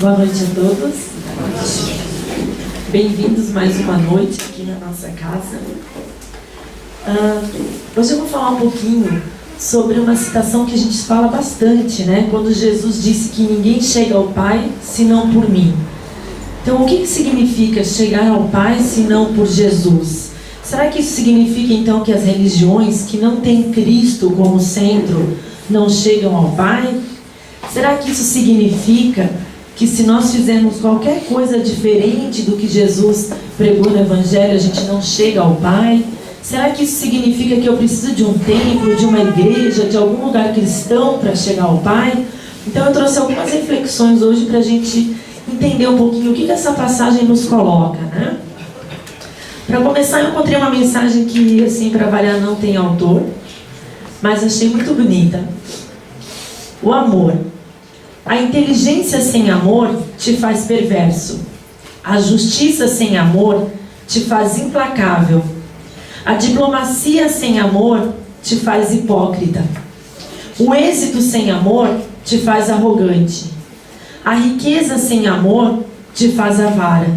Boa noite a todos. Bem-vindos mais uma noite aqui na nossa casa. Hoje eu vou falar um pouquinho sobre uma citação que a gente fala bastante, né? Quando Jesus disse que ninguém chega ao Pai senão por mim. Então, o que significa chegar ao Pai senão por Jesus? Será que isso significa então que as religiões que não têm Cristo como centro não chegam ao Pai? Será que isso significa que se nós fizermos qualquer coisa diferente do que Jesus pregou no Evangelho, a gente não chega ao Pai? Será que isso significa que eu preciso de um templo, de uma igreja, de algum lugar cristão para chegar ao Pai? Então eu trouxe algumas reflexões hoje para a gente entender um pouquinho o que essa passagem nos coloca, né? Para começar, eu encontrei uma mensagem que, assim, para variar, não tem autor, mas achei muito bonita. O amor. A inteligência sem amor te faz perverso. A justiça sem amor te faz implacável. A diplomacia sem amor te faz hipócrita. O êxito sem amor te faz arrogante. A riqueza sem amor te faz avara.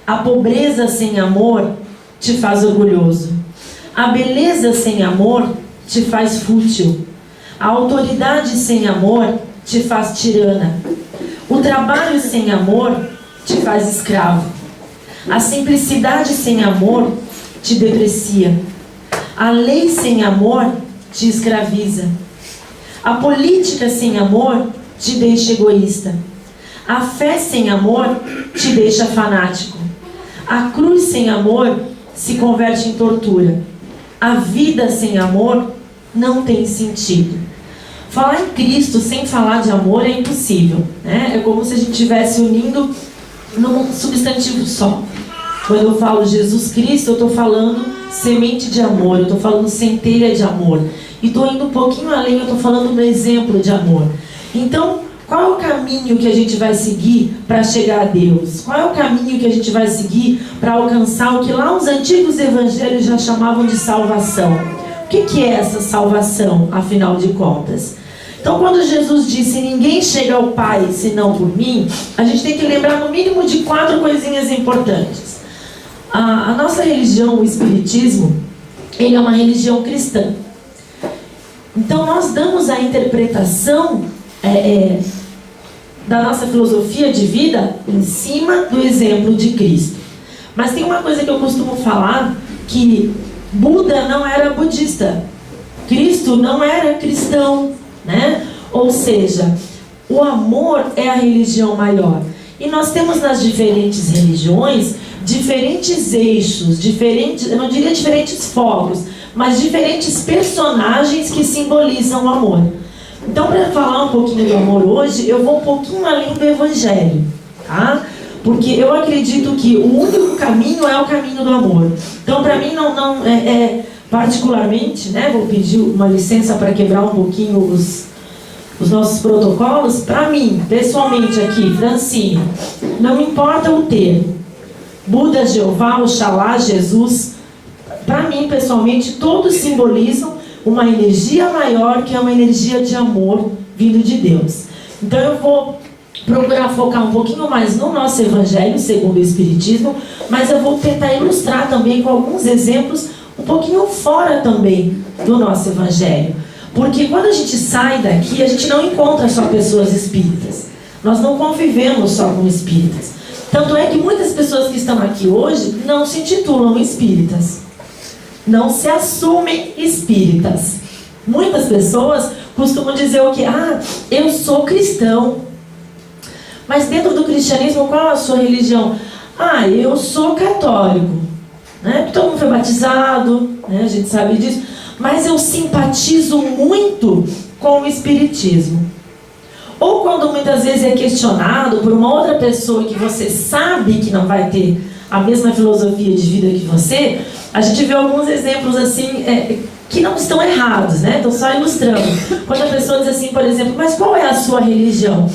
A pobreza sem amor te faz orgulhoso. A beleza sem amor te faz fútil. A autoridade sem amor te faz tirana. O trabalho sem amor te faz escravo. A simplicidade sem amor te deprecia. A lei sem amor te escraviza. A política sem amor te deixa egoísta. A fé sem amor te deixa fanático. A cruz sem amor se converte em tortura. A vida sem amor não tem sentido. Falar em Cristo sem falar de amor é impossível, né? É como se a gente estivesse unindo num substantivo só. Quando eu falo Jesus Cristo, eu estou falando semente de amor, eu estou falando centelha de amor. E estou indo um pouquinho além, eu estou falando no exemplo de amor. Então, qual é o caminho que a gente vai seguir para chegar a Deus? Qual é o caminho que a gente vai seguir para alcançar o que lá os antigos evangelhos já chamavam de salvação? O que é essa salvação, afinal de contas? Então, quando Jesus disse, ninguém chega ao Pai senão por mim, a gente tem que lembrar no mínimo de 4 coisinhas importantes. A nossa religião, o Espiritismo, ele é uma religião cristã. Então, nós damos a interpretação da nossa filosofia de vida em cima do exemplo de Cristo. Mas tem uma coisa que eu costumo falar, que Buda não era budista, Cristo não era cristão, né? Ou seja, o amor é a religião maior. E nós temos nas diferentes religiões diferentes eixos, eu não diria diferentes focos, mas diferentes personagens que simbolizam o amor. Então, para falar um pouquinho do amor hoje, eu vou um pouquinho além do Evangelho, tá? Porque eu acredito que o único caminho é o caminho do amor. Então, para mim, não particularmente, né? Vou pedir uma licença para quebrar um pouquinho os nossos protocolos. Para mim, pessoalmente aqui, Francine, não importa o termo. Buda, Jeová, Oxalá, Jesus. Para mim, pessoalmente, todos simbolizam uma energia maior, que é uma energia de amor vindo de Deus. Então eu vou procurar focar um pouquinho mais no nosso Evangelho, segundo o Espiritismo, mas eu vou tentar ilustrar também com alguns exemplos um pouquinho fora também do nosso Evangelho. Porque quando a gente sai daqui, a gente não encontra só pessoas espíritas. Nós não convivemos só com espíritas. Tanto é que muitas pessoas que estão aqui hoje não se intitulam espíritas. Não se assumem espíritas. Muitas pessoas costumam dizer o quê? Eu sou cristão. Mas dentro do cristianismo, qual é a sua religião? Eu sou católico, né? Todo mundo foi batizado, né? A gente sabe disso. Mas eu simpatizo muito com o espiritismo. Ou quando muitas vezes é questionado por uma outra pessoa que você sabe que não vai ter a mesma filosofia de vida que você, a gente vê alguns exemplos assim, que não estão errados, né? Estou só ilustrando. Quando a pessoa diz assim, por exemplo, mas qual é a sua religião?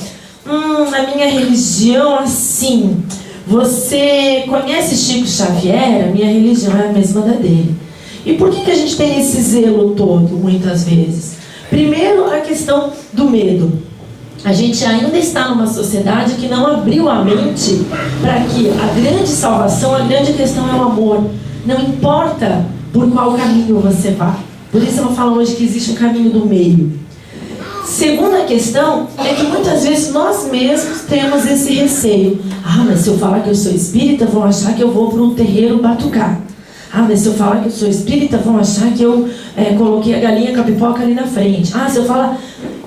A minha religião, assim, você conhece Chico Xavier? A minha religião é a mesma da dele. E por que a gente tem esse zelo todo, muitas vezes? Primeiro, a questão do medo. A gente ainda está numa sociedade que não abriu a mente para que a grande salvação, a grande questão é o amor. Não importa por qual caminho você vá. Por isso eu falo hoje que existe um caminho do meio. Segunda questão é que muitas vezes nós mesmos temos esse receio. Mas se eu falar que eu sou espírita, vão achar que eu vou para um terreiro batucar. Mas se eu falar que eu sou espírita, vão achar que eu coloquei a galinha com a pipoca ali na frente. Se eu falar...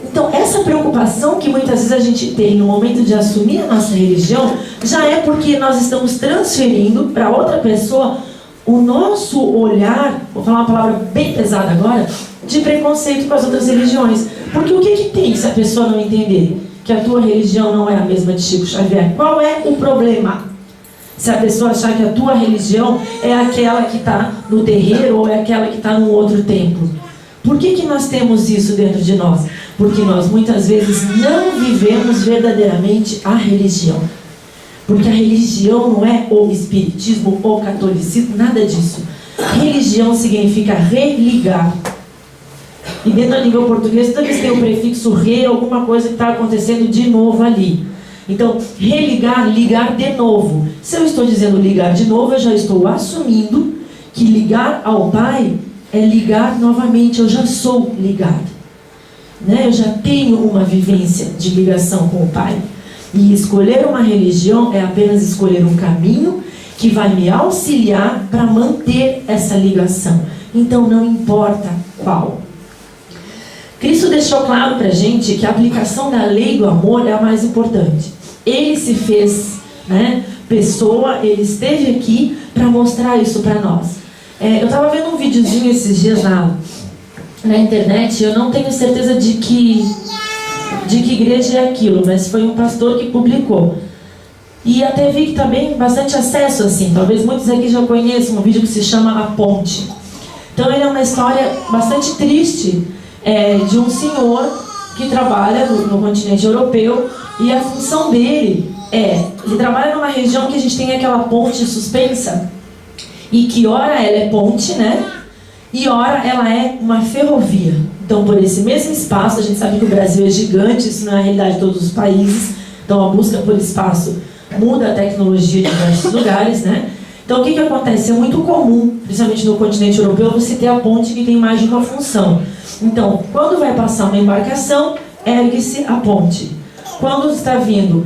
Então, essa preocupação que muitas vezes a gente tem no momento de assumir a nossa religião, já é porque nós estamos transferindo para outra pessoa o nosso olhar, vou falar uma palavra bem pesada agora, de preconceito com as outras religiões. Porque o que tem se a pessoa não entender que a tua religião não é a mesma de Chico Xavier? Qual é o problema? Se a pessoa achar que a tua religião é aquela que está no terreiro ou é aquela que está num outro templo. Por que nós temos isso dentro de nós? Porque nós muitas vezes não vivemos verdadeiramente a religião. Porque a religião não é o espiritismo ou o catolicismo, nada disso. Religião significa religar. E dentro da língua portuguesa, toda vez tem o prefixo re, alguma coisa que está acontecendo de novo ali. Então, religar, ligar de novo. Se eu estou dizendo ligar de novo, eu já estou assumindo que ligar ao Pai é ligar novamente. Eu já sou ligado, né? Eu já tenho uma vivência de ligação com o Pai. E escolher uma religião é apenas escolher um caminho que vai me auxiliar para manter essa ligação. Então, não importa qual. Cristo deixou claro para a gente que a aplicação da lei do amor é a mais importante. Ele se fez, pessoa, ele esteve aqui para mostrar isso para nós. Eu estava vendo um videozinho esses dias na internet, eu não tenho certeza de que igreja é aquilo, mas foi um pastor que publicou. E até vi que também bastante acesso, assim, talvez muitos aqui já conheçam um vídeo que se chama A Ponte. Então ele é uma história bastante triste, de um senhor que trabalha no continente europeu, e a função dele ele trabalha numa região que a gente tem aquela ponte suspensa, e que ora ela é ponte, e ora ela é uma ferrovia. Então, por esse mesmo espaço, a gente sabe que o Brasil é gigante, isso não é a realidade de todos os países, então a busca por espaço muda a tecnologia de diversos lugares, Então, o que acontece? É muito comum, principalmente no continente europeu, você ter a ponte que tem mais de uma função. Então, quando vai passar uma embarcação, ergue-se a ponte. Quando está vindo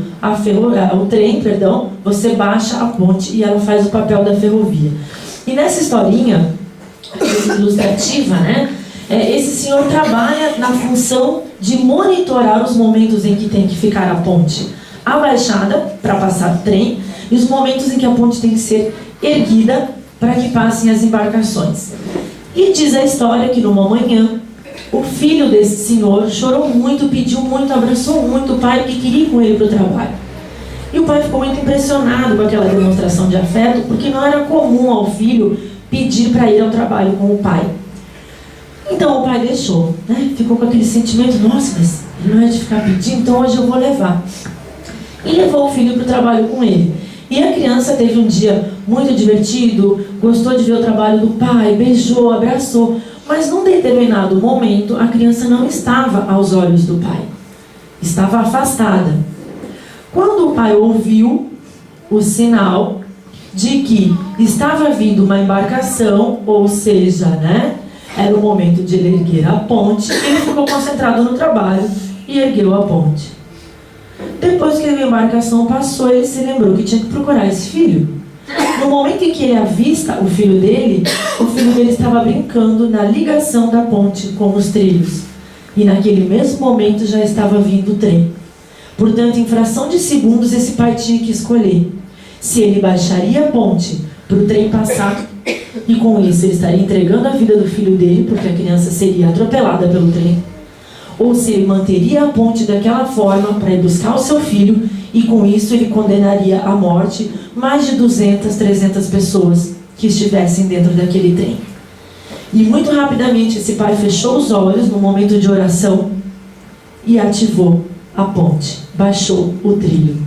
o trem, você baixa a ponte e ela faz o papel da ferrovia. E nessa historinha ilustrativa, esse senhor trabalha na função de monitorar os momentos em que tem que ficar a ponte abaixada para passar o trem e os momentos em que a ponte tem que ser erguida para que passem as embarcações. E diz a história que numa manhã o filho desse senhor chorou muito, pediu muito, abraçou muito o pai que queria ir com ele para o trabalho. E o pai ficou muito impressionado com aquela demonstração de afeto, porque não era comum ao filho pedir para ir ao trabalho com o pai. Então o pai deixou, ficou com aquele sentimento, nossa, mas ele não é de ficar pedindo, então hoje eu vou levar. E levou o filho para o trabalho com ele. E a criança teve um dia muito divertido, gostou de ver o trabalho do pai, beijou, abraçou. Mas num determinado momento, a criança não estava aos olhos do pai. Estava afastada. Quando o pai ouviu o sinal de que estava vindo uma embarcação, ou seja, era o momento de ele erguer a ponte, ele ficou concentrado no trabalho e ergueu a ponte. Depois que a embarcação passou, ele se lembrou que tinha que procurar esse filho. No momento em que ele avista o filho dele estava brincando na ligação da ponte com os trilhos. E naquele mesmo momento já estava vindo o trem. Portanto, em fração de segundos, esse pai tinha que escolher se ele baixaria a ponte para o trem passar, e com isso ele estaria entregando a vida do filho dele, porque a criança seria atropelada pelo trem, ou se ele manteria a ponte daquela forma para ir buscar o seu filho, e com isso ele condenaria à morte mais de 200, 300 pessoas que estivessem dentro daquele trem. E muito rapidamente esse pai fechou os olhos no momento de oração e ativou a ponte, baixou o trilho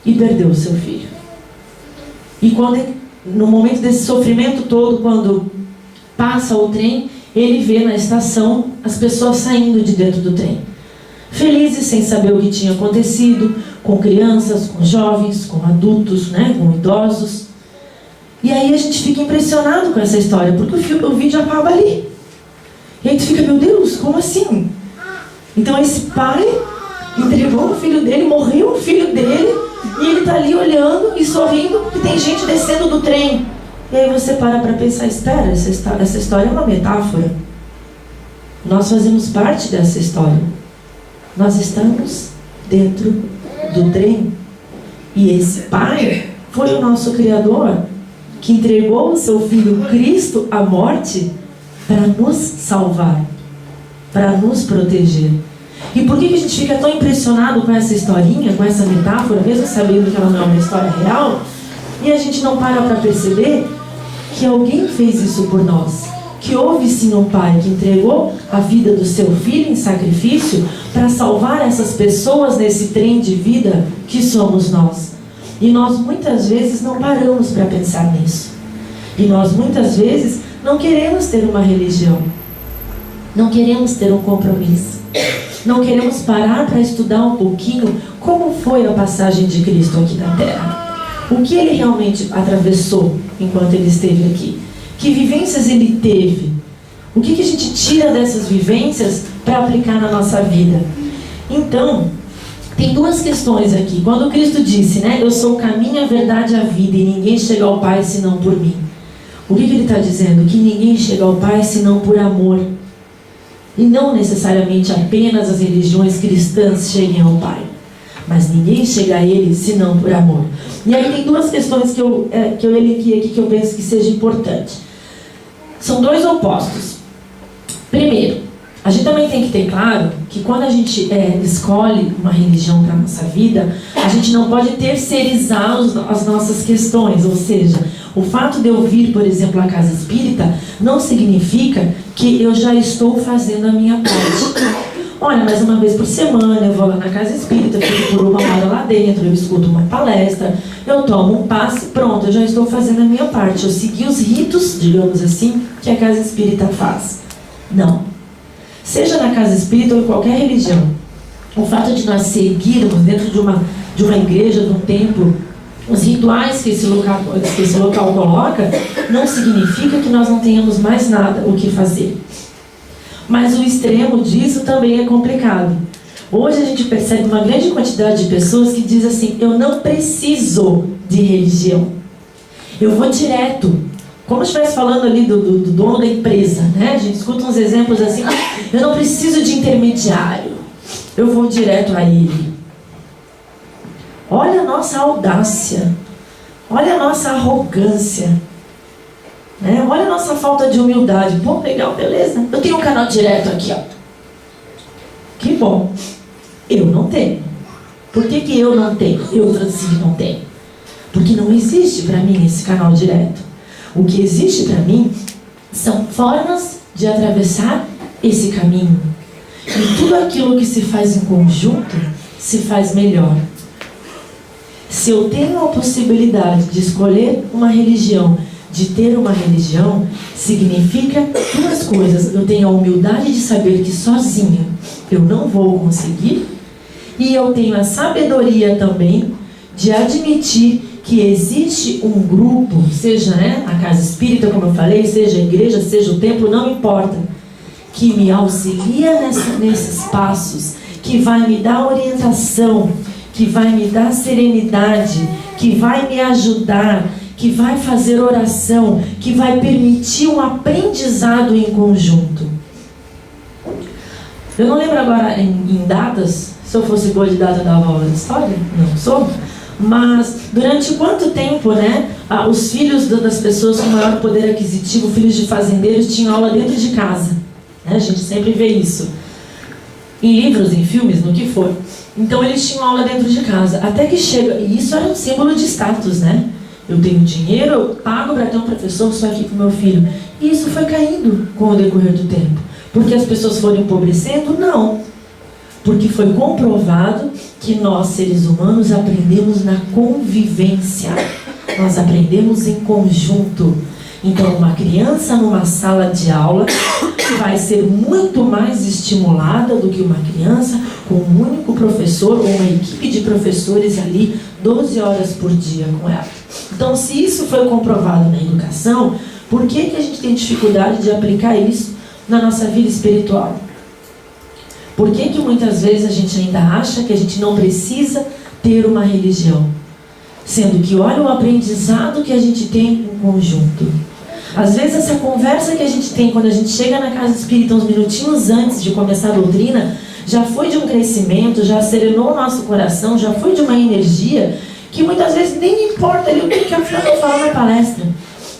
e perdeu o seu filho. E no momento desse sofrimento todo, quando passa o trem, ele vê na estação as pessoas saindo de dentro do trem. felizes sem saber o que tinha acontecido, com crianças, com jovens, com adultos, né, com idosos. E aí a gente fica impressionado com essa história, porque o vídeo acaba ali. E aí tu fica, meu Deus, como assim? Então esse pai entregou o filho dele, morreu o filho dele, e ele está ali olhando e sorrindo, porque tem gente descendo do trem. E aí você para pensar, espera, essa história é uma metáfora. Nós fazemos parte dessa história. Nós estamos dentro do trem. E esse pai foi o nosso Criador, que entregou o seu Filho Cristo à morte para nos salvar, para nos proteger. E por que a gente fica tão impressionado com essa historinha, com essa metáfora, mesmo sabendo que ela não é uma história real, e a gente não para perceber que alguém fez isso por nós? Que houve sim um pai que entregou a vida do seu filho em sacrifício para salvar essas pessoas nesse trem de vida que somos nós. E nós muitas vezes não paramos para pensar nisso. E nós muitas vezes não queremos ter uma religião. Não queremos ter um compromisso. Não queremos parar para estudar um pouquinho como foi a passagem de Cristo aqui na Terra. O que ele realmente atravessou enquanto ele esteve aqui? Que vivências ele teve? O que a gente tira dessas vivências para aplicar na nossa vida? Então, tem duas questões aqui. Quando Cristo disse, né, eu sou o caminho, a verdade e a vida, e ninguém chega ao Pai senão por mim. O que ele está dizendo? Que ninguém chega ao Pai senão por amor. E não necessariamente apenas as religiões cristãs cheguem ao Pai. Mas ninguém chega a Ele senão por amor. E aí tem duas questões que eu elenquei aqui que eu penso que seja importante. São dois opostos. Primeiro, a gente também tem que ter claro que quando a gente escolhe uma religião para a nossa vida, a gente não pode terceirizar as nossas questões. Ou seja, o fato de eu vir, por exemplo, à casa espírita, não significa que eu já estou fazendo a minha parte. Olha, mas uma vez por semana eu vou lá na casa espírita, fico por uma hora lá dentro, eu escuto uma palestra, eu tomo um passe, pronto, eu já estou fazendo a minha parte. Eu segui os ritos, digamos assim, que a casa espírita faz. Não. Seja na casa espírita ou em qualquer religião, o fato de nós seguirmos dentro de uma igreja, de um templo, os rituais que esse local coloca, não significa que nós não tenhamos mais nada o que fazer. Mas o extremo disso também é complicado. Hoje a gente percebe uma grande quantidade de pessoas que dizem assim, eu não preciso de religião. Eu vou direto. Como estivesse falando ali do dono da empresa, né? A gente escuta uns exemplos assim, eu não preciso de intermediário. Eu vou direto a ele. Olha a nossa audácia. Olha a nossa arrogância. Né? Olha a nossa falta de humildade. Pô, legal, beleza. Eu tenho um canal direto aqui, ó. Que bom. Eu não tenho. Por que eu não tenho? Eu, Francine, não tenho. Porque não existe para mim esse canal direto. O que existe para mim são formas de atravessar esse caminho. E tudo aquilo que se faz em conjunto se faz melhor. Se eu tenho a possibilidade de escolher uma religião, de ter uma religião, significa duas coisas. Eu tenho a humildade de saber que sozinha eu não vou conseguir, e eu tenho a sabedoria também de admitir que existe um grupo, seja a casa espírita, como eu falei, seja a igreja, seja o templo, não importa, que me auxilia nesses passos, que vai me dar orientação, que vai me dar serenidade, que vai me ajudar, que vai fazer oração, que vai permitir um aprendizado em conjunto. Eu não lembro agora em datas, se eu fosse boa de data eu dava aula de história, não sou, mas durante quanto tempo, os filhos das pessoas com maior poder aquisitivo, filhos de fazendeiros, tinham aula dentro de casa, A gente sempre vê isso, em livros, em filmes, no que for. Então eles tinham aula dentro de casa, até que chega, e isso era um símbolo de status, Eu tenho dinheiro, eu pago para ter um professor só aqui com meu filho. E isso foi caindo com o decorrer do tempo. Porque as pessoas foram empobrecendo? Não. Porque foi comprovado que nós, seres humanos, aprendemos na convivência. Nós aprendemos em conjunto. Então, uma criança numa sala de aula vai ser muito mais estimulada do que uma criança com um único professor ou uma equipe de professores ali 12 horas por dia com ela. Então, se isso foi comprovado na educação, por que a gente tem dificuldade de aplicar isso na nossa vida espiritual? Por que muitas vezes a gente ainda acha que a gente não precisa ter uma religião? Sendo que olha o aprendizado que a gente tem em conjunto. Às vezes essa conversa que a gente tem quando a gente chega na casa espírita uns minutinhos antes de começar a doutrina, já foi de um crescimento, já serenou o nosso coração, já foi de uma energia que muitas vezes nem importa ali o que a Fran fala na palestra.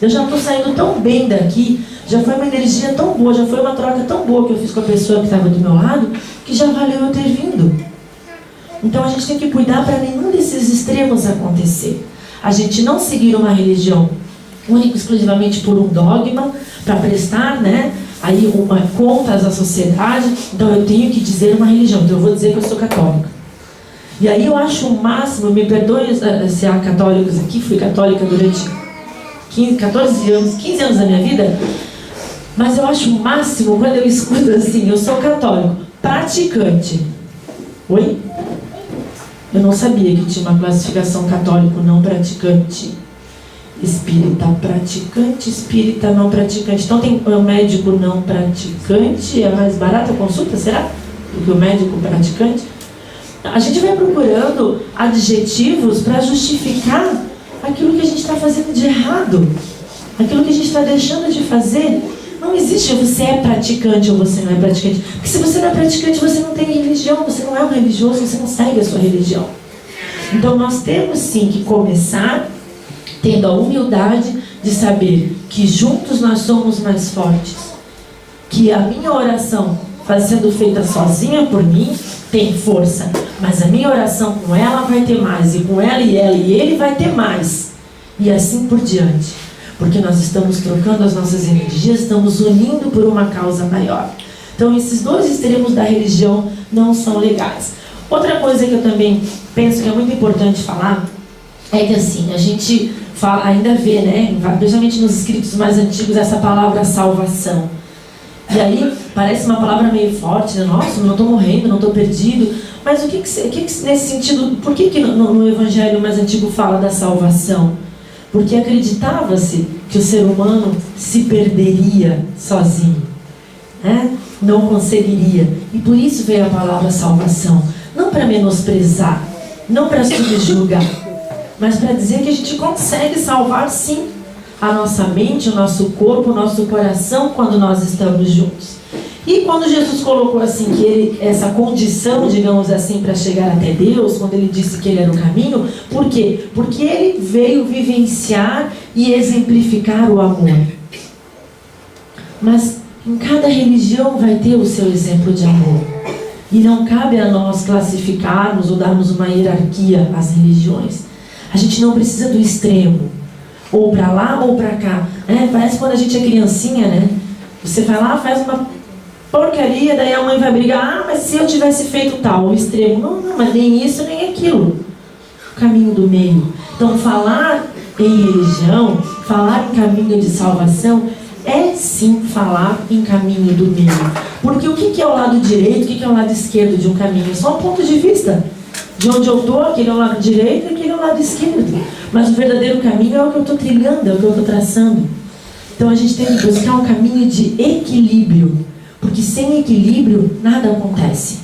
Eu já estou saindo tão bem daqui, já foi uma energia tão boa, já foi uma troca tão boa que eu fiz com a pessoa que estava do meu lado, que já valeu eu ter vindo. Então a gente tem que cuidar para nenhum desses extremos acontecer. A gente não seguir uma religião única exclusivamente por um dogma, para prestar, né, aí contas à sociedade. Então eu tenho que dizer uma religião, então eu vou dizer que eu sou católica. E aí eu acho o máximo, me perdoe se há católicos aqui, fui católica durante 15 anos da minha vida, mas eu acho o máximo quando eu escuto assim, eu sou católico, praticante. Oi? Eu não sabia que tinha uma classificação católico não praticante. Espírita praticante, espírita não praticante. Então tem o médico não praticante, é mais barata a consulta, será? Do que o médico praticante. A gente vai procurando adjetivos para justificar aquilo que a gente está fazendo de errado, aquilo que a gente está deixando de fazer. Não existe você é praticante ou você não é praticante. Porque se você não é praticante, você não tem religião, você não é um religioso, você não segue a sua religião. Então nós temos sim que começar tendo a humildade de saber que juntos nós somos mais fortes. Que a minha oração, sendo feita sozinha por mim, tem força. Mas a minha oração com ela vai ter mais. E com ela e ele vai ter mais. E assim por diante. Porque nós estamos trocando as nossas energias, estamos unindo por uma causa maior. Então esses dois extremos da religião não são legais. Outra coisa que eu também penso que é muito importante falar é que assim, a gente fala, ainda vê, né, principalmente nos escritos mais antigos, essa palavra salvação. E aí parece uma palavra meio forte, né? Nossa, não estou morrendo, não estou perdido. Mas o que nesse sentido, por que no evangelho mais antigo fala da salvação? Porque acreditava-se que o ser humano se perderia sozinho, né? Não conseguiria. E por isso veio a palavra salvação. Não para menosprezar, não para subjugar, mas para dizer que a gente consegue salvar sim a nossa mente, o nosso corpo, o nosso coração quando nós estamos juntos. E quando Jesus colocou assim que essa condição, digamos assim, para chegar até Deus, quando ele disse que ele era o caminho, por quê? Porque ele veio vivenciar e exemplificar o amor. Mas em cada religião vai ter o seu exemplo de amor. E não cabe a nós classificarmos ou darmos uma hierarquia às religiões. A gente não precisa do extremo, ou para lá ou para cá, né? Parece quando a gente é criancinha, né? Você vai lá, faz uma porcaria, daí a mãe vai brigar, mas se eu tivesse feito tal, o extremo, não, mas nem isso nem aquilo. O caminho do meio. Então falar em religião, falar em caminho de salvação, é sim falar em caminho do meio. Porque o que é o lado direito, o que é o lado esquerdo de um caminho? É só um ponto de vista. De onde eu estou, aquele é o lado direito e aquele é o lado esquerdo. Mas o verdadeiro caminho é o que eu estou trilhando, é o que eu estou traçando. Então a gente tem que buscar um caminho de equilíbrio. Porque sem equilíbrio, nada acontece.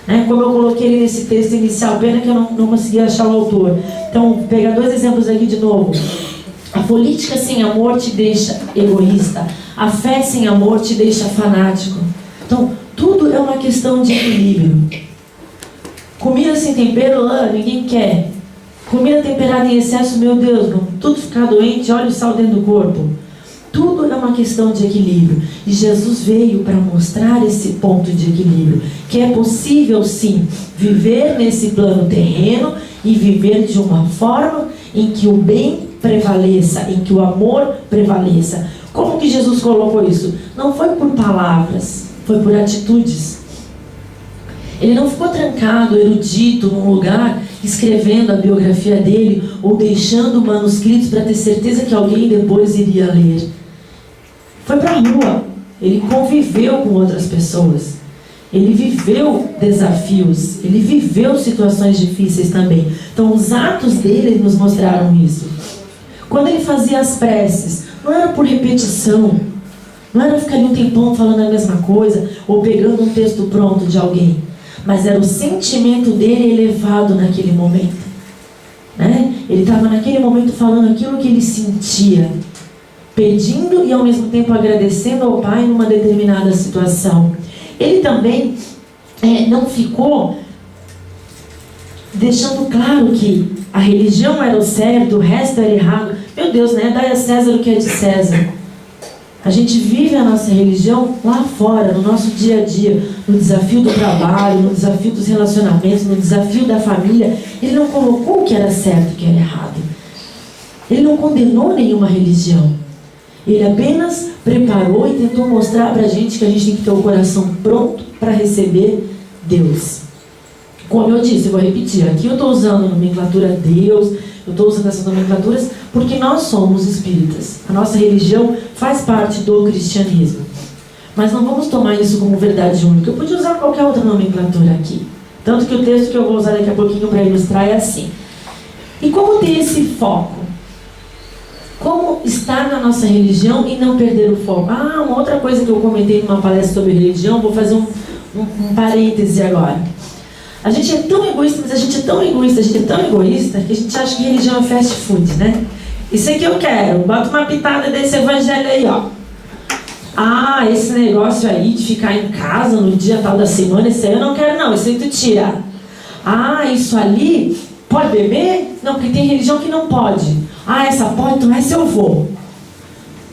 Né? Como eu coloquei ele nesse texto inicial, pena que eu não consegui achar o autor. Então, vou pegar dois exemplos aqui de novo. A política sem amor te deixa egoísta. A fé sem amor te deixa fanático. Então, tudo é uma questão de equilíbrio. Comida sem tempero, ninguém quer. Comida temperada em excesso, meu Deus, vamos tudo ficar doente, olha o sal dentro do corpo. Tudo é uma questão de equilíbrio. E Jesus veio para mostrar esse ponto de equilíbrio. Que é possível, sim, viver nesse plano terreno e viver de uma forma em que o bem prevaleça, em que o amor prevaleça. Como que Jesus colocou isso? Não foi por palavras, foi por atitudes. Ele não ficou trancado, erudito, num lugar, escrevendo a biografia dele ou deixando manuscritos para ter certeza que alguém depois iria ler. foi para a rua, ele conviveu com outras pessoas, ele viveu desafios, ele viveu situações difíceis também. Então os atos dele nos mostraram isso. Quando ele fazia as preces, não era por repetição, não era ficar ali um tempão falando a mesma coisa, ou pegando um texto pronto de alguém, mas era o sentimento dele elevado naquele momento, né? Ele estava naquele momento falando aquilo que ele sentia, pedindo e ao mesmo tempo agradecendo ao Pai numa determinada situação. Ele também não ficou deixando claro que a religião era o certo, o resto era errado. Meu Deus, né? Dai a César o que é de César. A gente vive a nossa religião lá fora, no nosso dia a dia, no desafio do trabalho, no desafio dos relacionamentos, no desafio da família. Ele não colocou o que era certo e o que era errado. Ele não condenou nenhuma religião. Ele apenas preparou e tentou mostrar para a gente que a gente tem que ter o coração pronto para receber Deus. Como eu disse, eu vou repetir, aqui eu estou usando a nomenclatura Deus, eu estou usando essas nomenclaturas porque nós somos espíritas. A nossa religião faz parte do cristianismo. Mas não vamos tomar isso como verdade única. Eu podia usar qualquer outra nomenclatura aqui. Tanto que o texto que eu vou usar daqui a pouquinho para ilustrar é assim. E como ter esse foco? Como estar na nossa religião e não perder o foco? Uma outra coisa que eu comentei numa palestra sobre religião, vou fazer um parêntese agora. A gente é tão egoísta, mas a gente é tão egoísta, que a gente acha que religião é fast food, né? Isso aqui eu quero, bota uma pitada desse evangelho aí, ó. Esse negócio aí de ficar em casa no dia tal da semana, esse aí eu não quero não, esse aí tu tira. Isso ali, pode beber? Não, porque tem religião que não pode. Essa pode, então essa eu vou.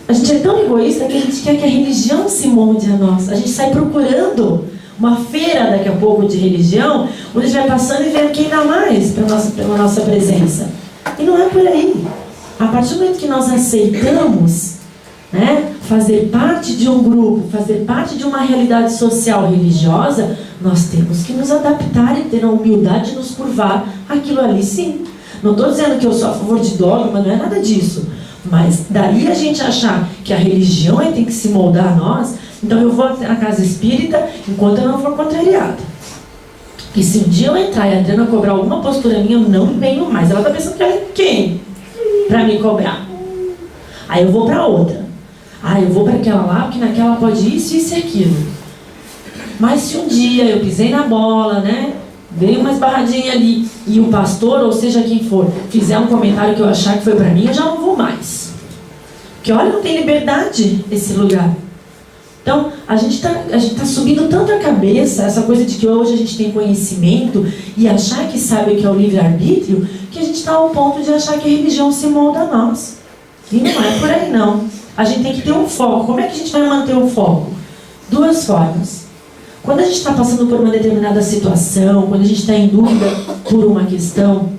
A gente é tão egoísta que a gente quer que a religião se molde a nós. A gente sai procurando uma feira daqui a pouco de religião, onde a gente vai passando e vendo quem dá mais pela nossa presença. E não é por aí. A partir do momento que nós aceitamos, né, fazer parte de um grupo, fazer parte de uma realidade social religiosa, nós temos que nos adaptar e ter a humildade de nos curvar aquilo ali, sim. Não estou dizendo que eu sou a favor de dogma, não é nada disso. Mas daí a gente achar que a religião tem que se moldar a nós, então eu vou na casa espírita enquanto eu não for contrariada. E se um dia eu entrar e a Adriana cobrar alguma postura minha, eu não venho mais. Ela está pensando que ela é quem? Para me cobrar. Aí eu vou para outra. Eu vou para aquela lá, porque naquela pode isso, isso e aquilo. Mas se um dia eu pisei na bola, né? Veio uma esbarradinha ali e o pastor, ou seja quem for, fizer um comentário que eu achar que foi para mim, eu já não vou mais. Porque olha, não tem liberdade esse lugar. Então, a gente tá subindo tanto a cabeça, essa coisa de que hoje a gente tem conhecimento e achar que sabe o que é o livre-arbítrio, que a gente está ao ponto de achar que a religião se molda a nós. E não é por aí, não. A gente tem que ter um foco. Como é que a gente vai manter o foco? Duas formas. Quando a gente está passando por uma determinada situação, quando a gente está em dúvida por uma questão,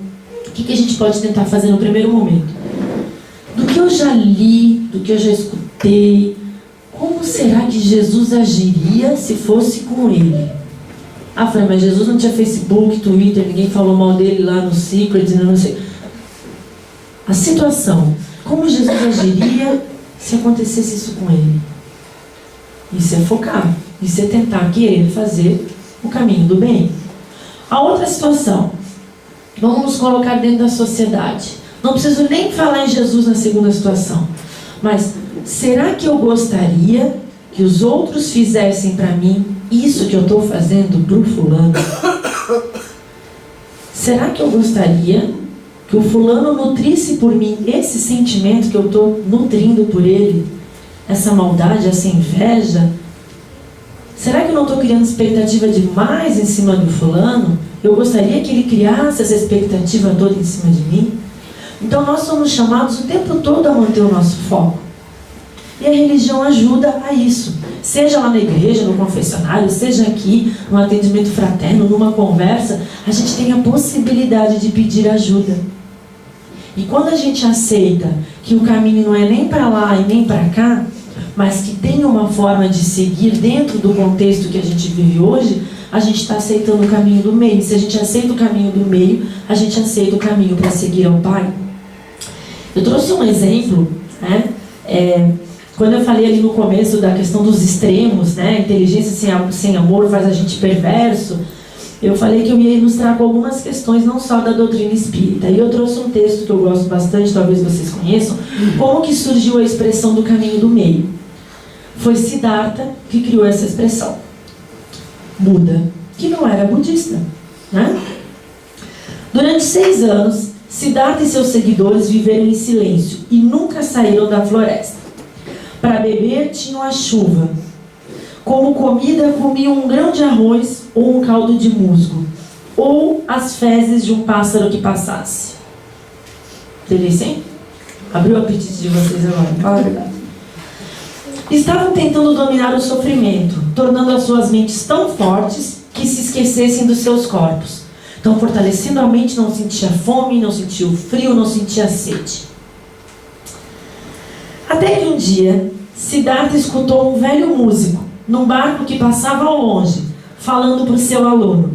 o que a gente pode tentar fazer no primeiro momento? Do que eu já li, do que eu já escutei, como será que Jesus agiria se fosse com ele? Falei, mas Jesus não tinha Facebook, Twitter, ninguém falou mal dele lá no Secret, não sei. A situação, como Jesus agiria se acontecesse isso com ele? Isso é focar, isso é tentar querer fazer o caminho do bem. A outra situação, vamos nos colocar dentro da sociedade. Não preciso nem falar em Jesus na segunda situação, mas será que eu gostaria que os outros fizessem para mim isso que eu estou fazendo para o fulano? Será que eu gostaria que o fulano nutrisse por mim esse sentimento que eu estou nutrindo por ele? Essa maldade, essa inveja? Será que eu não estou criando expectativa demais em cima do fulano? Eu gostaria que ele criasse essa expectativa toda em cima de mim? Então nós somos chamados o tempo todo a manter o nosso foco. E a religião ajuda a isso. Seja lá na igreja, no confessionário, seja aqui, no atendimento fraterno, numa conversa, a gente tem a possibilidade de pedir ajuda. E quando a gente aceita que o caminho não é nem para lá e nem para cá, mas que tem uma forma de seguir dentro do contexto que a gente vive hoje, a gente está aceitando o caminho do meio. Se a gente aceita o caminho do meio, a gente aceita o caminho para seguir ao Pai. Eu trouxe um exemplo, né? Quando eu falei ali no começo da questão dos extremos, né? Inteligência sem amor faz a gente perverso. Eu falei que eu ia ilustrar com algumas questões, não só da doutrina espírita. E eu trouxe um texto que eu gosto bastante, talvez vocês conheçam, como que surgiu a expressão do caminho do meio. Foi Siddhartha que criou essa expressão. Buda, que não era budista, né? Durante 6 anos, Siddhartha e seus seguidores viveram em silêncio e nunca saíram da floresta. Para beber, tinham a chuva. Como comida, comiam um grão de arroz ou um caldo de musgo, ou as fezes de um pássaro que passasse. Delícia, hein? Abriu o apetite de vocês agora, fala a verdade. Estavam tentando dominar o sofrimento, tornando as suas mentes tão fortes que se esquecessem dos seus corpos. Então, fortalecendo a mente, não sentia fome, não sentia o frio, não sentia sede. Até que um dia, Siddhartha escutou um velho músico num barco que passava ao longe, falando para o seu aluno: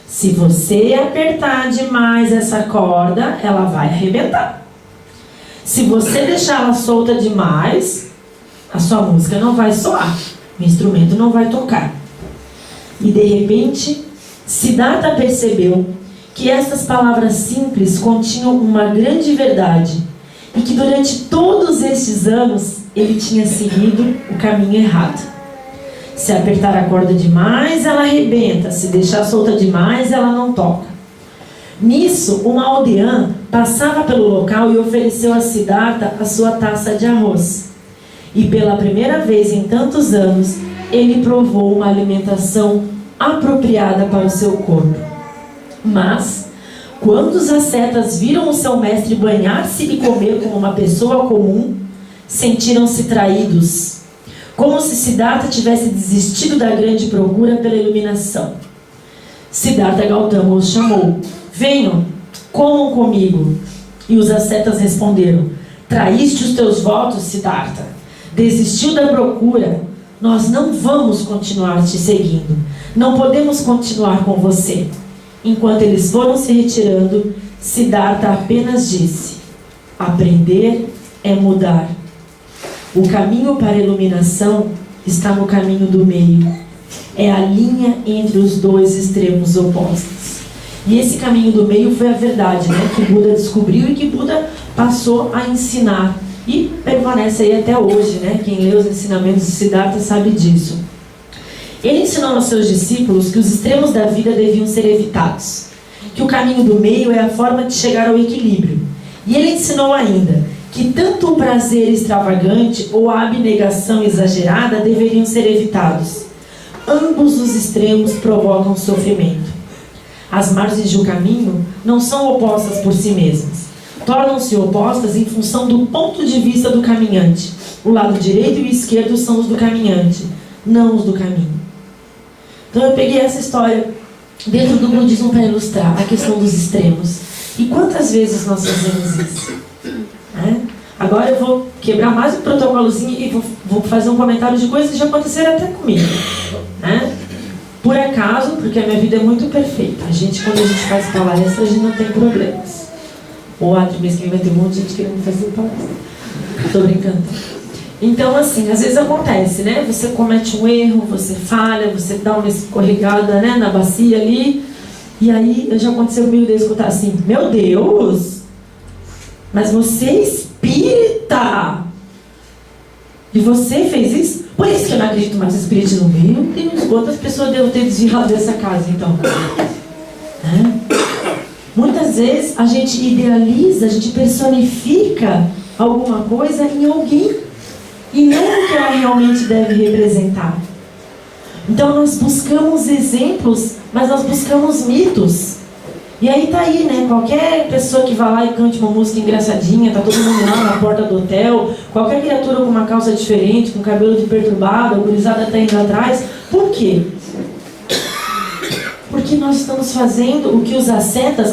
se você apertar demais essa corda, ela vai arrebentar. Se você deixá-la solta demais, a sua música não vai soar, o instrumento não vai tocar. E de repente, Siddhartha percebeu que essas palavras simples continham uma grande verdade e que durante todos estes anos ele tinha seguido o caminho errado. Se apertar a corda demais, ela arrebenta. Se deixar solta demais, ela não toca. Nisso, uma aldeã passava pelo local e ofereceu a Siddhartha a sua taça de arroz. E pela primeira vez em tantos anos, ele provou uma alimentação apropriada para o seu corpo. Mas, quando os ascetas viram o seu mestre banhar-se e comer como uma pessoa comum, sentiram-se traídos, como se Siddhartha tivesse desistido da grande procura pela iluminação. Siddhartha Gautama os chamou: venham, comam comigo. E os ascetas responderam: traíste os teus votos, Siddhartha. Desistiu da procura. Nós não vamos continuar te seguindo. Não podemos continuar com você. Enquanto eles foram se retirando, Siddhartha apenas disse: aprender é mudar. O caminho para a iluminação está no caminho do meio. É a linha entre os dois extremos opostos. E esse caminho do meio foi a verdade, né, que Buda descobriu e que Buda passou a ensinar. E permanece aí até hoje, né? Quem lê os ensinamentos de Siddhartha sabe disso. Ele ensinou aos seus discípulos que os extremos da vida deviam ser evitados, que o caminho do meio é a forma de chegar ao equilíbrio. E ele ensinou ainda que tanto o prazer extravagante ou a abnegação exagerada deveriam ser evitados. Ambos os extremos provocam sofrimento. As margens de um caminho não são opostas por si mesmas. Tornam-se opostas em função do ponto de vista do caminhante. O lado direito e o esquerdo são os do caminhante, não os do caminho. Então eu peguei essa história dentro do budismo para ilustrar a questão dos extremos. E quantas vezes nós fazemos isso? Agora eu vou quebrar mais um protocolozinho e vou fazer um comentário de coisas que já aconteceram até comigo. Por acaso, porque a minha vida é muito perfeita. Quando a gente faz palestra, a gente não tem problemas. Ou mês que vem vai ter um monte de gente querendo fazer palestra. Estou brincando. Então, assim, às vezes acontece, né? Você comete um erro, você falha, você dá uma escorregada, né, na bacia ali. E aí, já aconteceu comigo de escutar assim: meu Deus, mas você é espírita! E você fez isso? Por isso que eu não acredito mais no espiritismo. Meu Deus, quantas pessoas devem ter desviado dessa casa, então? Muitas vezes a gente idealiza, a gente personifica alguma coisa em alguém e não o que ela realmente deve representar. Então nós buscamos exemplos, mas nós buscamos mitos. E aí tá aí, né? Qualquer pessoa que vá lá e cante uma música engraçadinha, tá todo mundo lá na porta do hotel, qualquer criatura com uma calça diferente, com cabelo de perturbado, a gurizada tá indo atrás. Por quê? Porque nós estamos fazendo o que os ascetas,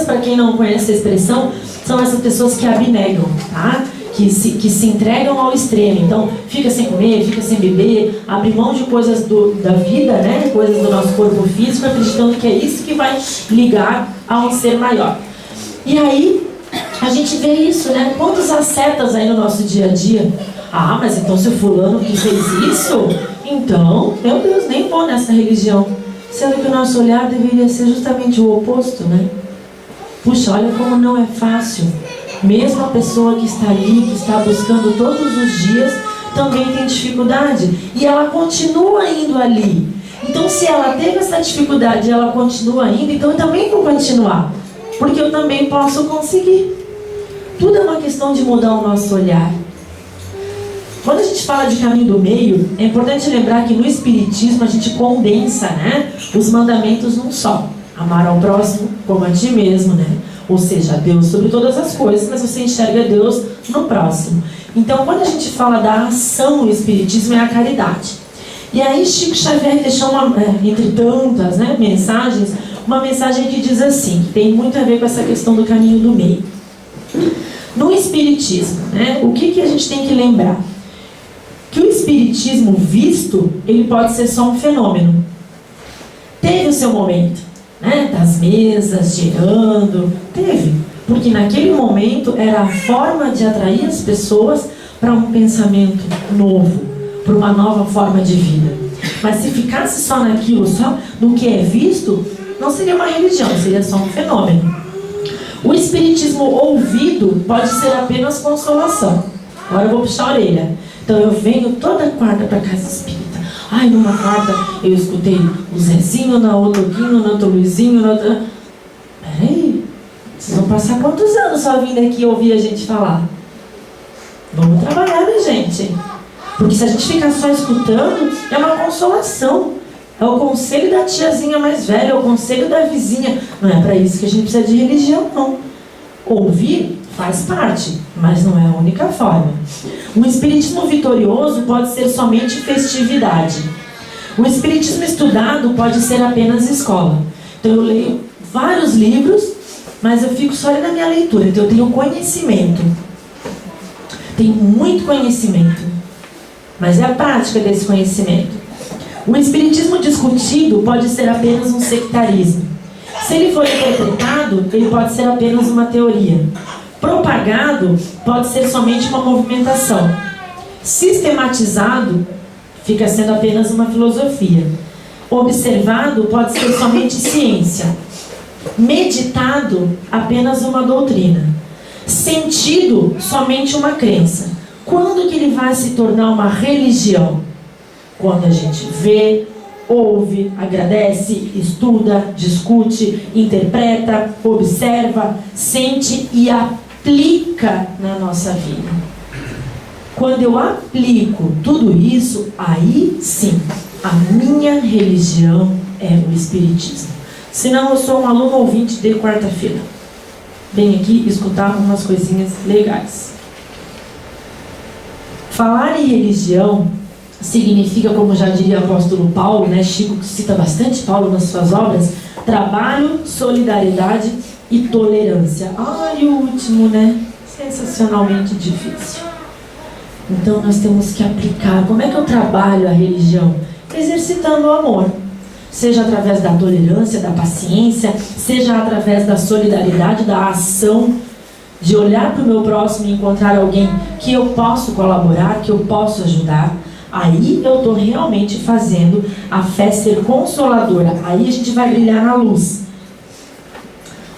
para quem não conhece a expressão, são essas pessoas que abnegam, tá? Que se entregam ao extremo. Então, fica sem comer, fica sem beber, abre mão de coisas da vida, né? Coisas do nosso corpo físico, acreditando que é isso que vai ligar a um ser maior. E aí, a gente vê isso, né? Quantos ascetas aí no nosso dia a dia, Ah, mas então se o fulano que fez isso, então, meu Deus, nem vou nessa religião. Sendo que o nosso olhar deveria ser justamente o oposto, né? Puxa, olha como não é fácil. Mesmo a pessoa que está ali, que está buscando todos os dias, também tem dificuldade. E ela continua indo ali. Então, se ela teve essa dificuldade e ela continua indo, então eu também vou continuar. Porque eu também posso conseguir. Tudo é uma questão de mudar o nosso olhar. Quando a gente fala de caminho do meio, é importante lembrar que no Espiritismo a gente condensa, né, os mandamentos num só. Amar ao próximo como a ti mesmo, né? Ou seja, Deus sobre todas as coisas, mas você enxerga Deus no próximo. Então, quando a gente fala da ação no Espiritismo, é a caridade. E aí Chico Xavier deixou, entre tantas, né, mensagens, uma mensagem que diz assim, que tem muito a ver com essa questão do caminho do meio. No Espiritismo, né, o que a gente tem que lembrar? Que o Espiritismo visto, ele pode ser só um fenômeno. Teve o seu momento, né, das mesas girando, teve, porque naquele momento era a forma de atrair as pessoas para um pensamento novo, para uma nova forma de vida. Mas se ficasse só naquilo, só no que é visto, não seria uma religião, seria só um fenômeno. O Espiritismo ouvido pode ser apenas consolação. Agora eu vou puxar a orelha. Então eu venho toda quarta para casa espírita. Ai, numa quarta eu escutei o Zezinho, na outra o Guinho, na outra o Luizinho, na outra... Peraí, vocês vão passar quantos anos só vindo aqui ouvir a gente falar? Vamos trabalhar, né, gente? Porque se a gente ficar só escutando, é uma consolação. É o conselho da tiazinha mais velha, é o conselho da vizinha. Não é para isso que a gente precisa de religião, não. Ouvir faz parte, mas não é a única forma. O espiritismo vitorioso pode ser somente festividade. O espiritismo estudado pode ser apenas escola. Então eu leio vários livros, mas eu fico só ali na minha leitura. Então eu tenho conhecimento. Tenho muito conhecimento. Mas é a prática desse conhecimento. O espiritismo discutido pode ser apenas um sectarismo. Se ele for interpretado, ele pode ser apenas uma teoria. Propagado pode ser somente uma movimentação. Sistematizado fica sendo apenas uma filosofia. Observado pode ser somente ciência. Meditado, apenas uma doutrina. Sentido, somente uma crença. Quando que ele vai se tornar uma religião? Quando a gente vê, ouve, agradece, estuda, discute, interpreta, observa, sente e aplica na nossa vida. Quando eu aplico tudo isso, aí sim, a minha religião é o Espiritismo. Senão eu sou um aluno ouvinte de quarta-feira. Venho aqui escutar umas coisinhas legais. Falar em religião significa, como já diria o apóstolo Paulo, né? Chico cita bastante Paulo nas suas obras, trabalho, solidariedade e tolerância. E o último, né? Sensacionalmente difícil. Então nós temos que aplicar. Como é que eu trabalho a religião? Exercitando o amor. Seja através da tolerância, da paciência, seja através da solidariedade, da ação, de olhar para o meu próximo e encontrar alguém que eu posso colaborar, que eu posso ajudar. Aí eu estou realmente fazendo a fé ser consoladora. Aí a gente vai brilhar na luz.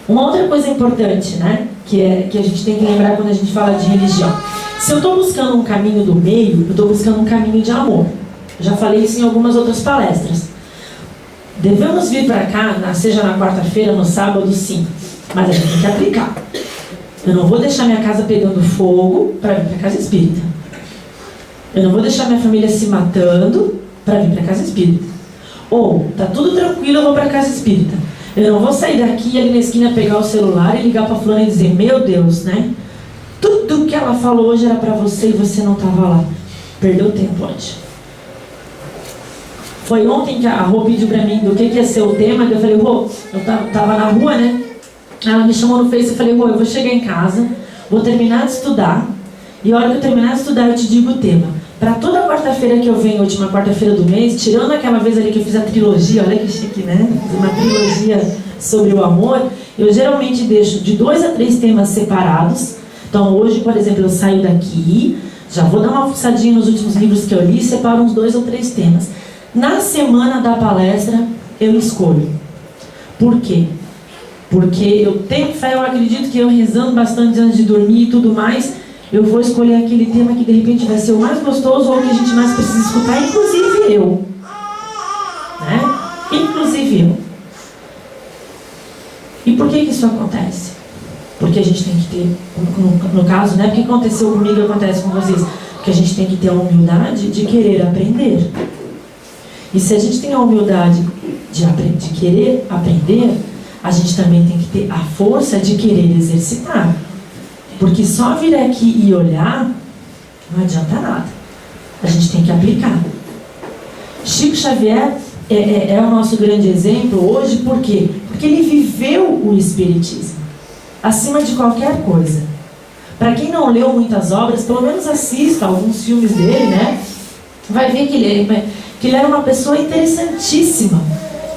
Uma outra coisa importante, né, que a gente tem que lembrar quando a gente fala de religião. Se eu estou buscando um caminho do meio, eu estou buscando um caminho de amor. Já falei isso em algumas outras palestras. Devemos vir para cá, seja na quarta-feira, no sábado, sim. Mas a gente tem que aplicar. Eu não vou deixar minha casa pegando fogo para vir para a casa espírita. Eu não vou deixar minha família se matando para vir para a casa espírita. Ou, tá tudo tranquilo, eu vou para a casa espírita. Eu não vou sair daqui ali na esquina pegar o celular e ligar para fulana e dizer, meu Deus, né? Tudo que ela falou hoje era para você e você não estava lá. Perdeu tempo hoje. Foi ontem que a Rô pediu para mim do que ia ser o tema. Eu falei, Rô, eu tava na rua, né? Ela me chamou no Face e falei, Rô, eu vou chegar em casa, vou terminar de estudar. E a hora que eu terminar de estudar, eu te digo o tema. Para toda quarta-feira que eu venho, última quarta-feira do mês, tirando aquela vez ali que eu fiz a trilogia, olha que chique, né? Uma trilogia sobre o amor, eu geralmente deixo de 2 a 3 temas separados. Então hoje, por exemplo, eu saio daqui, Já vou dar uma fuçadinha nos últimos livros que eu li, separo uns 2 ou 3 temas. Na semana da palestra, eu escolho. Por quê? Porque eu tenho fé, eu acredito que eu rezando bastante antes de dormir e tudo mais, eu vou escolher aquele tema que de repente vai ser o mais gostoso ou o que a gente mais precisa escutar, inclusive eu. Né? Inclusive eu. E por que isso acontece? Porque a gente tem que ter, no caso, né? O que aconteceu comigo acontece com vocês. Porque a gente tem que ter a humildade de querer aprender. E se a gente tem a humildade de querer aprender, a gente também tem que ter a força de querer exercitar. Porque só vir aqui e olhar não adianta nada. A gente tem que aplicar. Chico Xavier é o nosso grande exemplo hoje, por quê? Porque ele viveu o Espiritismo acima de qualquer coisa. Para quem não leu muitas obras, pelo menos assista alguns filmes dele, né? Vai ver que ele era uma pessoa interessantíssima.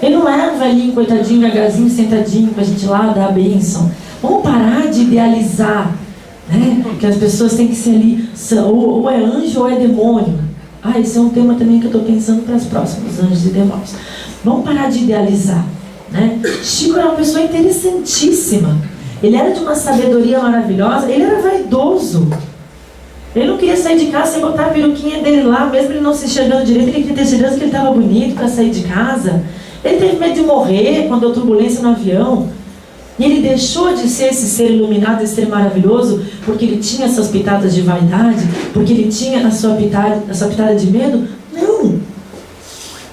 Ele não era um velhinho, coitadinho, gagazinho, sentadinho pra gente lá dar a bênção. Vamos parar de idealizar, né? Que as pessoas têm que ser ali, ou é anjo ou é demônio. Esse é um tema também que eu estou pensando para as próximas, anjos e demônios. Vamos parar de idealizar, né? Chico era uma pessoa interessantíssima. Ele era de uma sabedoria maravilhosa. Ele era vaidoso. Ele não queria sair de casa sem botar a peruquinha dele lá, mesmo ele não se enxergando direito. Ele queria ter certeza que ele estava bonito para sair de casa. Ele teve medo de morrer quando deu turbulência no avião. E ele deixou de ser esse ser iluminado, esse ser maravilhoso, porque ele tinha essas pitadas de vaidade, porque ele tinha a sua pitada de medo? Não.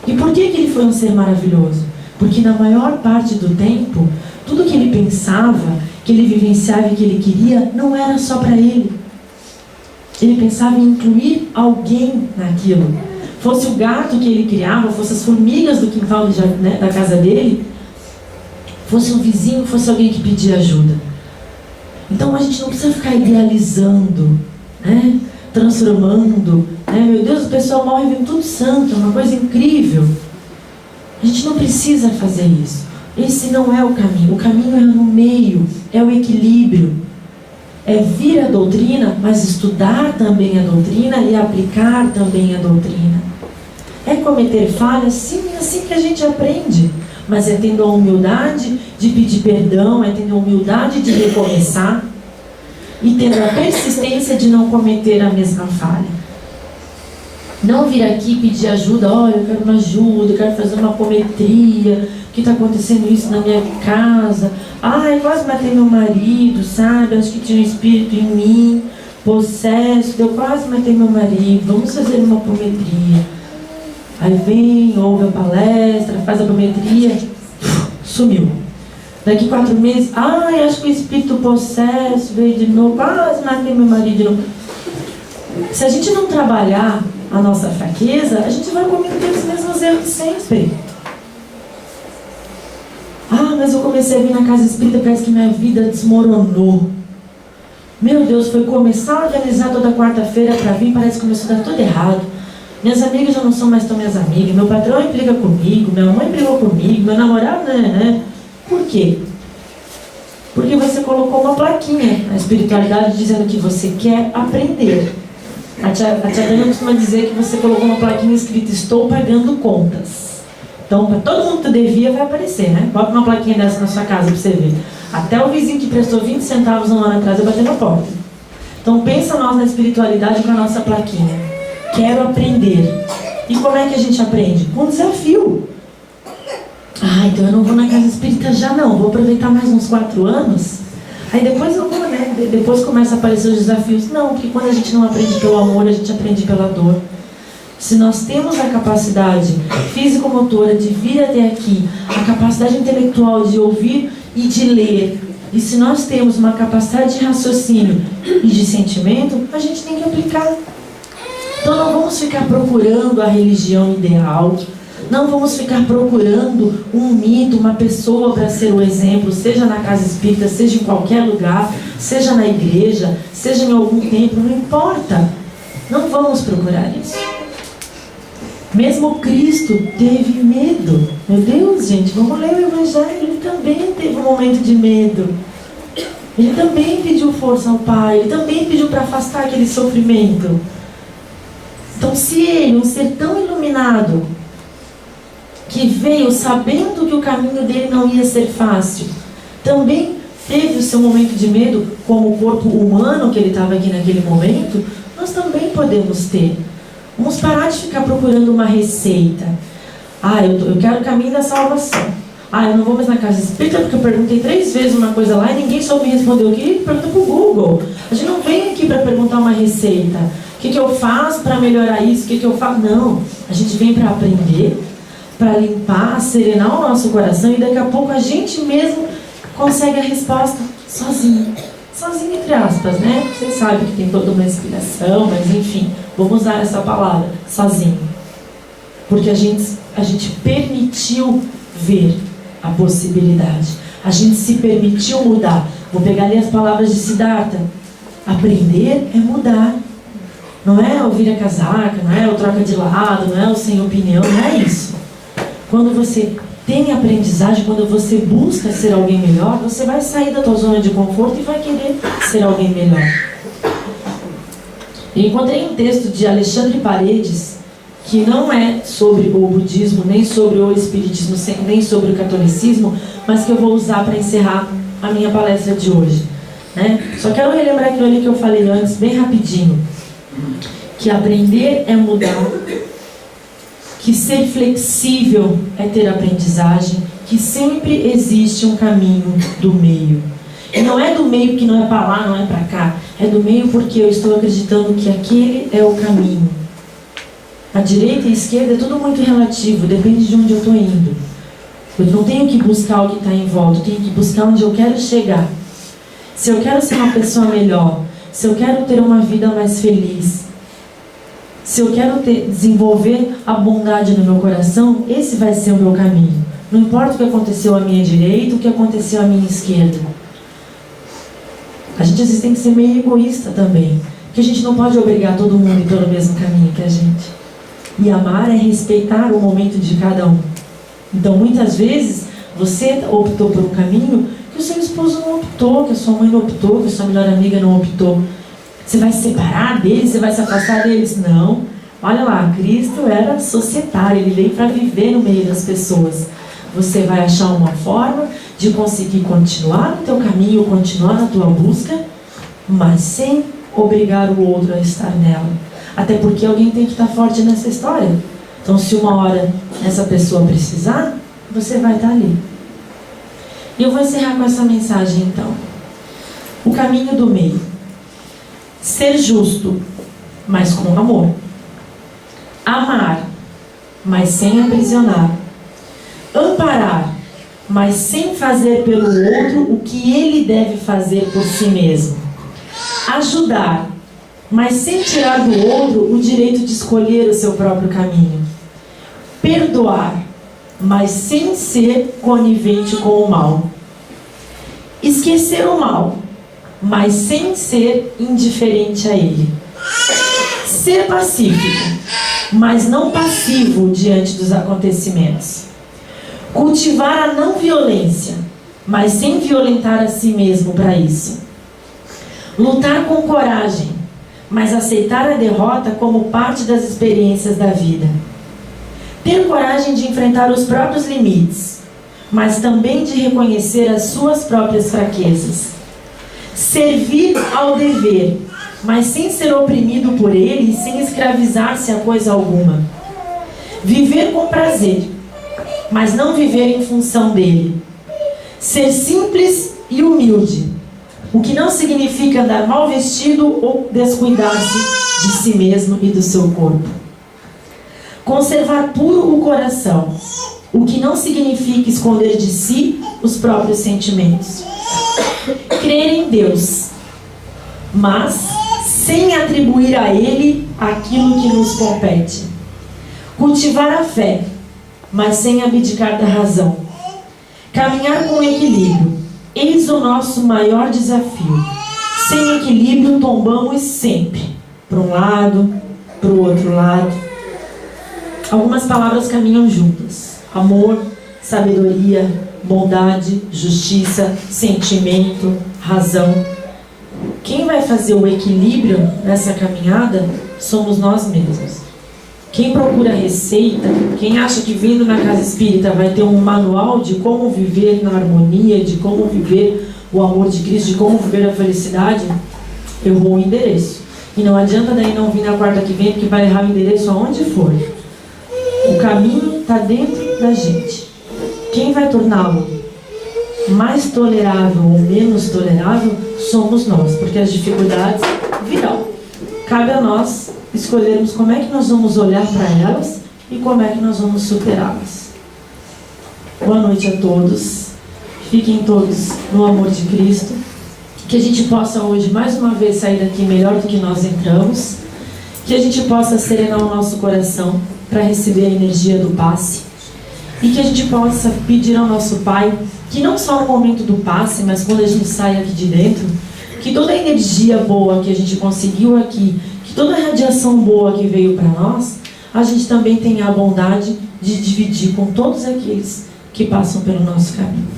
E por que ele foi um ser maravilhoso? Porque na maior parte do tempo, tudo que ele pensava, que ele vivenciava e que ele queria, não era só para ele. Ele pensava em incluir alguém naquilo. Fosse o gato que ele criava, fosse as formigas do quintal da casa dele, fosse um vizinho, fosse alguém que pedia ajuda. Então a gente não precisa ficar idealizando, né? Transformando, né? Meu Deus, o pessoal morre vendo tudo santo, é uma coisa incrível. A gente não precisa fazer isso. Esse não é o caminho. O caminho é no meio, é o equilíbrio. É vir a doutrina, mas estudar também a doutrina e aplicar também a doutrina. É cometer falhas? Sim, é assim que a gente aprende. Mas é tendo a humildade de pedir perdão, é tendo a humildade de recomeçar e tendo a persistência de não cometer a mesma falha. Não vir aqui pedir ajuda, eu quero uma ajuda, eu quero fazer uma apometria, que está acontecendo isso na minha casa. Quase matei meu marido, sabe? Acho que tinha um espírito em mim, possesso, eu quase matei meu marido, vamos fazer uma apometria. Aí vem, ouve a palestra, faz a apometria, sumiu. Daqui 4 meses, acho que o espírito possesso veio de novo, quase matei meu marido de novo. Se a gente não trabalhar a nossa fraqueza, a gente vai cometer os mesmos erros sempre. Mas eu comecei a vir na casa espírita, parece que minha vida desmoronou. Meu Deus, foi começar a organizar toda quarta-feira para vir, parece que começou a dar tudo errado. Minhas amigas já não são mais tão minhas amigas, meu patrão implica comigo, minha mãe brigou comigo, meu namorado, né? Por quê? Porque você colocou uma plaquinha na espiritualidade dizendo que você quer aprender. A tia Tânia costuma dizer que você colocou uma plaquinha escrita "Estou pagando contas". Então, para todo mundo que tu devia, vai aparecer, né? Bota uma plaquinha dessa na sua casa para você ver. Até o vizinho que prestou 20 centavos um ano atrás vai bater na porta. Então, pensa nós na espiritualidade com a nossa plaquinha. Quero aprender. E como é que a gente aprende? Com desafio. Então eu não vou na casa espírita já não. Vou aproveitar mais uns 4 anos. Aí depois eu vou, né? Depois começa a aparecer os desafios. Não, porque quando a gente não aprende pelo amor, a gente aprende pela dor. Se nós temos a capacidade físico-motora de vir até aqui, a capacidade intelectual de ouvir e de ler, e se nós temos uma capacidade de raciocínio e de sentimento, a gente tem que aplicar. Então não vamos ficar procurando a religião ideal, não vamos ficar procurando um mito, uma pessoa para ser o exemplo, seja na casa espírita, seja em qualquer lugar, seja na igreja, seja em algum templo, não importa. Não vamos procurar isso. Mesmo Cristo teve medo. Meu Deus, gente, vamos ler o Evangelho. Ele também teve um momento de medo. Ele também pediu força ao Pai, ele também pediu para afastar aquele sofrimento. Então, se ele, um ser tão iluminado, que veio sabendo que o caminho dele não ia ser fácil, também teve o seu momento de medo, como o corpo humano que ele estava aqui naquele momento, nós também podemos ter. Vamos parar de ficar procurando uma receita. Eu quero o caminho da salvação. Eu não vou mais na casa espírita porque eu perguntei 3 vezes uma coisa lá e ninguém soube me responder. Eu queria perguntar para o Google. A gente não vem aqui para perguntar uma receita. O que eu faço para melhorar isso? O que eu faço? Não. A gente vem para aprender, para limpar, serenar o nosso coração, e daqui a pouco a gente mesmo consegue a resposta sozinho. Sozinho, entre aspas, né? Vocês sabem que tem toda uma inspiração, mas enfim, vamos usar essa palavra, sozinho. Porque a gente permitiu ver a possibilidade. A gente se permitiu mudar. Vou pegar ali as palavras de Siddhartha. Aprender é mudar. Não é ouvir a casaca, não é o troca de lado, não é o sem opinião, não é isso. Quando você tem aprendizagem, quando você busca ser alguém melhor, você vai sair da tua zona de conforto e vai querer ser alguém melhor. Eu encontrei um texto de Alexandre Paredes, que não é sobre o budismo, nem sobre o espiritismo, nem sobre o catolicismo, mas que eu vou usar para encerrar a minha palestra de hoje, né? Só quero relembrar aquilo ali que eu falei antes, bem rapidinho. Que aprender é mudar, que ser flexível é ter aprendizagem, que sempre existe um caminho do meio. E não é do meio que não é para lá, não é para cá. É do meio porque eu estou acreditando que aquele é o caminho. A direita e a esquerda é tudo muito relativo, depende de onde eu estou indo. Eu não tenho que buscar o que está em volta, eu tenho que buscar onde eu quero chegar. Se eu quero ser uma pessoa melhor, se eu quero ter uma vida mais feliz, se eu quero desenvolver a bondade no meu coração, esse vai ser o meu caminho. Não importa o que aconteceu à minha direita, o que aconteceu à minha esquerda. A gente às vezes tem que ser meio egoísta também, porque a gente não pode obrigar todo mundo pelo mesmo caminho que a gente. E amar é respeitar o momento de cada um. Então muitas vezes você optou por um caminho que o seu esposo não optou, que a sua mãe não optou, que a sua melhor amiga não optou. Você vai se separar deles? Você vai se afastar deles? Não. Olha lá, Cristo era societário, ele veio para viver no meio das pessoas. Você vai achar uma forma de conseguir continuar no teu caminho, continuar na tua busca, mas sem obrigar o outro a estar nela. Até porque alguém tem que estar forte nessa história. Então, se uma hora essa pessoa precisar, você vai estar ali. E eu vou encerrar com essa mensagem, então. O caminho do meio. Ser justo, mas com amor. Amar, mas sem aprisionar. Amparar, mas sem fazer pelo outro o que ele deve fazer por si mesmo. Ajudar, mas sem tirar do outro o direito de escolher o seu próprio caminho. Perdoar, mas sem ser conivente com o mal. Esquecer o mal, mas sem ser indiferente a ele. Ser pacífico, mas não passivo diante dos acontecimentos. Cultivar a não violência, mas sem violentar a si mesmo para isso. Lutar com coragem, mas aceitar a derrota como parte das experiências da vida. Ter coragem de enfrentar os próprios limites, mas também de reconhecer as suas próprias fraquezas. Servir ao dever, mas sem ser oprimido por ele e sem escravizar-se a coisa alguma. Viver com prazer, mas não viver em função dele. Ser simples e humilde, o que não significa andar mal vestido ou descuidar-se de si mesmo e do seu corpo. Conservar puro o coração, o que não significa esconder de si os próprios sentimentos. Crer em Deus, mas sem atribuir a Ele aquilo que nos compete. Cultivar a fé, mas sem abdicar da razão. Caminhar com equilíbrio, eis o nosso maior desafio. Sem equilíbrio tombamos sempre, para um lado, para o outro lado. Algumas palavras caminham juntas: amor, sabedoria, bondade, justiça, sentimento, razão. Quem vai fazer o equilíbrio nessa caminhada somos nós mesmos. Quem procura receita, quem acha que vindo na casa espírita vai ter um manual de como viver na harmonia, de como viver o amor de Cristo, de como viver a felicidade, errou o endereço. E não adianta daí não vir na quarta que vem, porque vai errar o endereço aonde for. O caminho está dentro da gente. Quem vai torná-lo mais tolerável ou menos tolerável somos nós, porque as dificuldades virão. Cabe a nós escolhermos como é que nós vamos olhar para elas e como é que nós vamos superá-las. Boa noite a todos. Fiquem todos no amor de Cristo. Que a gente possa hoje mais uma vez sair daqui melhor do que nós entramos. Que a gente possa serenar o nosso coração para receber a energia do passe. E que a gente possa pedir ao nosso Pai que não só no momento do passe, mas quando a gente sai aqui de dentro, que toda a energia boa que a gente conseguiu aqui, que toda a radiação boa que veio para nós, a gente também tenha a bondade de dividir com todos aqueles que passam pelo nosso caminho.